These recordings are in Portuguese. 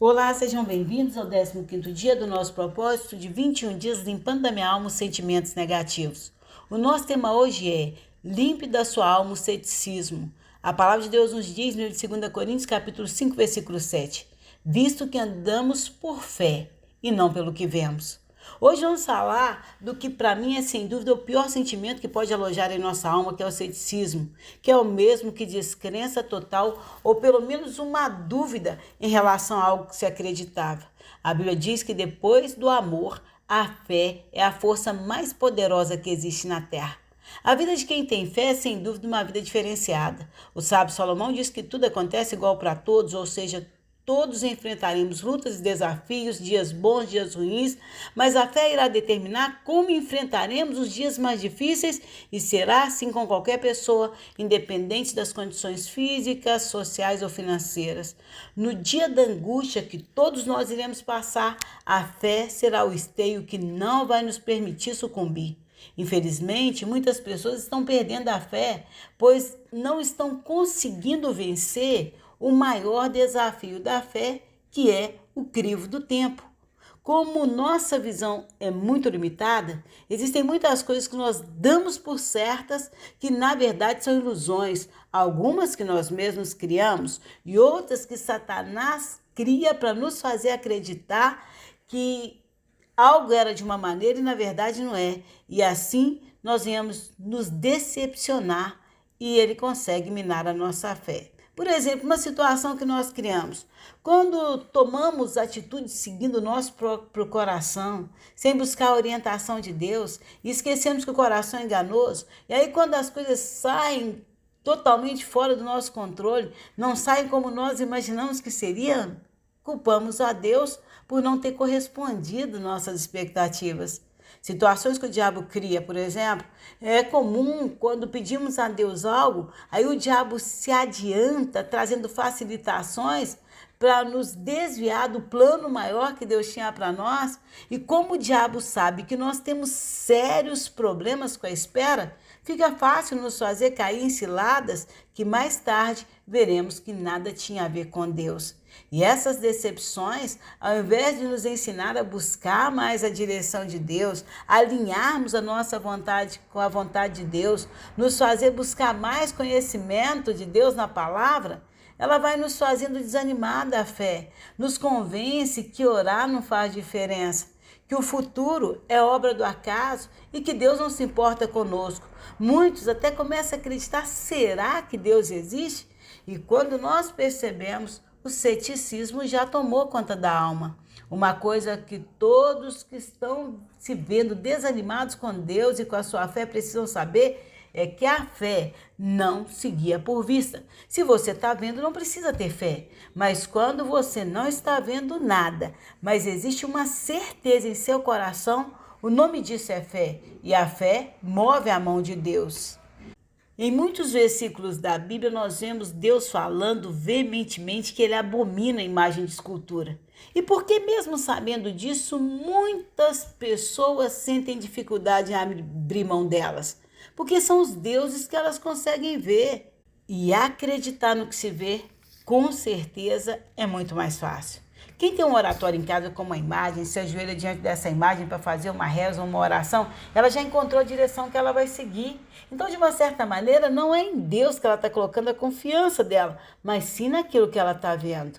Olá, sejam bem-vindos ao 15º dia do nosso propósito de 21 dias limpando da minha alma os sentimentos negativos. O nosso tema hoje é limpe da sua alma o ceticismo. A palavra de Deus nos diz no 2 Coríntios capítulo 5, versículo 7, visto que andamos por fé e não pelo que vemos. Hoje vamos falar do que para mim é sem dúvida o pior sentimento que pode alojar em nossa alma, que é o ceticismo, que é o mesmo que descrença total ou pelo menos uma dúvida em relação a algo que se acreditava. A Bíblia diz que depois do amor, a fé é a força mais poderosa que existe na terra. A vida de quem tem fé é sem dúvida uma vida diferenciada. O sábio Salomão diz que tudo acontece igual para todos, ou seja, todos enfrentaremos lutas e desafios, dias bons, dias ruins, mas a fé irá determinar como enfrentaremos os dias mais difíceis e será assim com qualquer pessoa, independente das condições físicas, sociais ou financeiras. No dia da angústia que todos nós iremos passar, a fé será o esteio que não vai nos permitir sucumbir. Infelizmente, muitas pessoas estão perdendo a fé, pois não estão conseguindo vencer o maior desafio da fé, que é o crivo do tempo. Como nossa visão é muito limitada, existem muitas coisas que nós damos por certas que na verdade são ilusões, algumas que nós mesmos criamos e outras que Satanás cria para nos fazer acreditar que algo era de uma maneira e na verdade não é. E assim nós viemos nos decepcionar e ele consegue minar a nossa fé. Por exemplo, uma situação que nós criamos. Quando tomamos atitudes seguindo o nosso próprio coração, sem buscar a orientação de Deus, e esquecemos que o coração é enganoso, e aí quando as coisas saem totalmente fora do nosso controle, não saem como nós imaginamos que seriam, culpamos a Deus por não ter correspondido nossas expectativas. Situações que o diabo cria, por exemplo, é comum quando pedimos a Deus algo, aí o diabo se adianta trazendo facilitações para nos desviar do plano maior que Deus tinha para nós. E como o diabo sabe que nós temos sérios problemas com a espera, fica fácil nos fazer cair em ciladas que mais tarde veremos que nada tinha a ver com Deus. E essas decepções, ao invés de nos ensinar a buscar mais a direção de Deus, alinharmos a nossa vontade com a vontade de Deus, nos fazer buscar mais conhecimento de Deus na palavra, ela vai nos fazendo desanimar da fé, nos convence que orar não faz diferença, que o futuro é obra do acaso e que Deus não se importa conosco. Muitos até começam a acreditar, será que Deus existe? E quando nós percebemos, o ceticismo já tomou conta da alma. Uma coisa que todos que estão se vendo desanimados com Deus e com a sua fé precisam saber é que a fé não se guia por vista. Se você está vendo, não precisa ter fé. Mas quando você não está vendo nada, mas existe uma certeza em seu coração, o nome disso é fé. E a fé move a mão de Deus. Em muitos versículos da Bíblia, nós vemos Deus falando veementemente que ele abomina a imagem de escultura. E por que mesmo sabendo disso, muitas pessoas sentem dificuldade em abrir mão delas? Porque são os deuses que elas conseguem ver. E acreditar no que se vê, com certeza, é muito mais fácil. Quem tem um oratório em casa com uma imagem, se ajoelha diante dessa imagem para fazer uma reza ou uma oração, ela já encontrou a direção que ela vai seguir. Então, de uma certa maneira, não é em Deus que ela está colocando a confiança dela, mas sim naquilo que ela está vendo.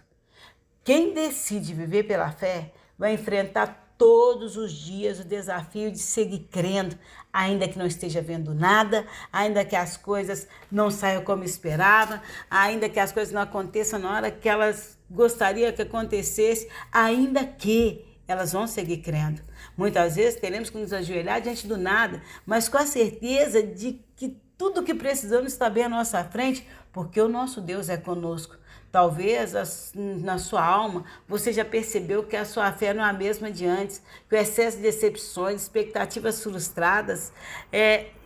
Quem decide viver pela fé vai enfrentar todos os dias o desafio de seguir crendo, ainda que não esteja vendo nada, ainda que as coisas não saiam como esperava, ainda que as coisas não aconteçam na hora que elas gostariam que acontecesse, ainda que elas vão seguir crendo. Muitas vezes teremos que nos ajoelhar diante do nada, mas com a certeza de que tudo o que precisamos está bem à nossa frente, porque o nosso Deus é conosco. Talvez na sua alma você já percebeu que a sua fé não é a mesma de antes, que o excesso de decepções, expectativas frustradas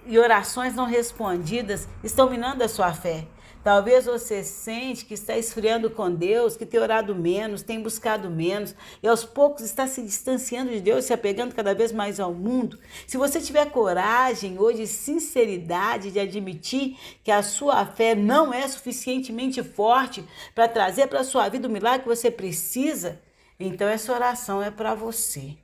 e orações não respondidas estão minando a sua fé. Talvez você sente que está esfriando com Deus, que tem orado menos, tem buscado menos e aos poucos está se distanciando de Deus, se apegando cada vez mais ao mundo. Se você tiver coragem hoje e sinceridade de admitir que a sua fé não é suficientemente forte para trazer para a sua vida o milagre que você precisa, Então essa oração é para você.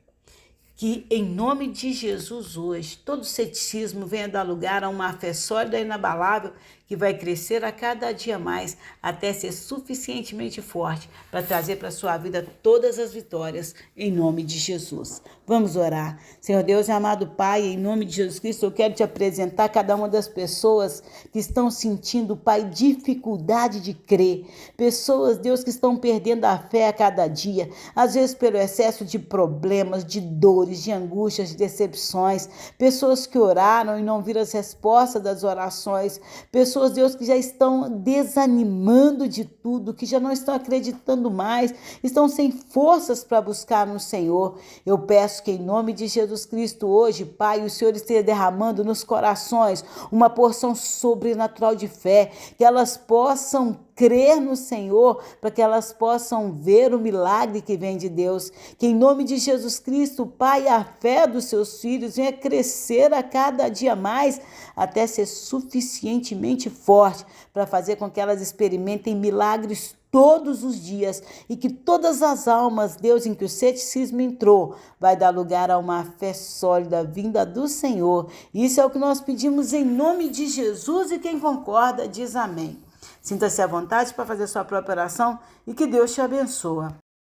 Que em nome de Jesus hoje, todo ceticismo venha dar lugar a uma fé sólida e inabalável que vai crescer a cada dia mais até ser suficientemente forte para trazer para a sua vida todas as vitórias em nome de Jesus. Vamos orar. Senhor Deus e amado Pai, em nome de Jesus Cristo, eu quero te apresentar cada uma das pessoas que estão sentindo, Pai, dificuldade de crer. Pessoas, Deus, que estão perdendo a fé a cada dia, às vezes pelo excesso de problemas, de dores, de angústias, de decepções. Pessoas que oraram e não viram as respostas das orações. Pessoas, Deus, que já estão desanimando de tudo, que já não estão acreditando mais, estão sem forças para buscar no Senhor. Eu peço que em nome de Jesus Cristo hoje, Pai, o Senhor esteja derramando nos corações uma porção sobrenatural de fé, que elas possam crer no Senhor, para que elas possam ver o milagre que vem de Deus. Que em nome de Jesus Cristo, Pai, a fé dos seus filhos venha crescer a cada dia mais, até ser suficientemente forte para fazer com que elas experimentem milagres todos os dias e que todas as almas, Deus, em que o ceticismo entrou, vai dar lugar a uma fé sólida vinda do Senhor. Isso é o que nós pedimos em nome de Jesus e quem concorda diz amém. Sinta-se à vontade para fazer sua própria oração e que Deus te abençoe.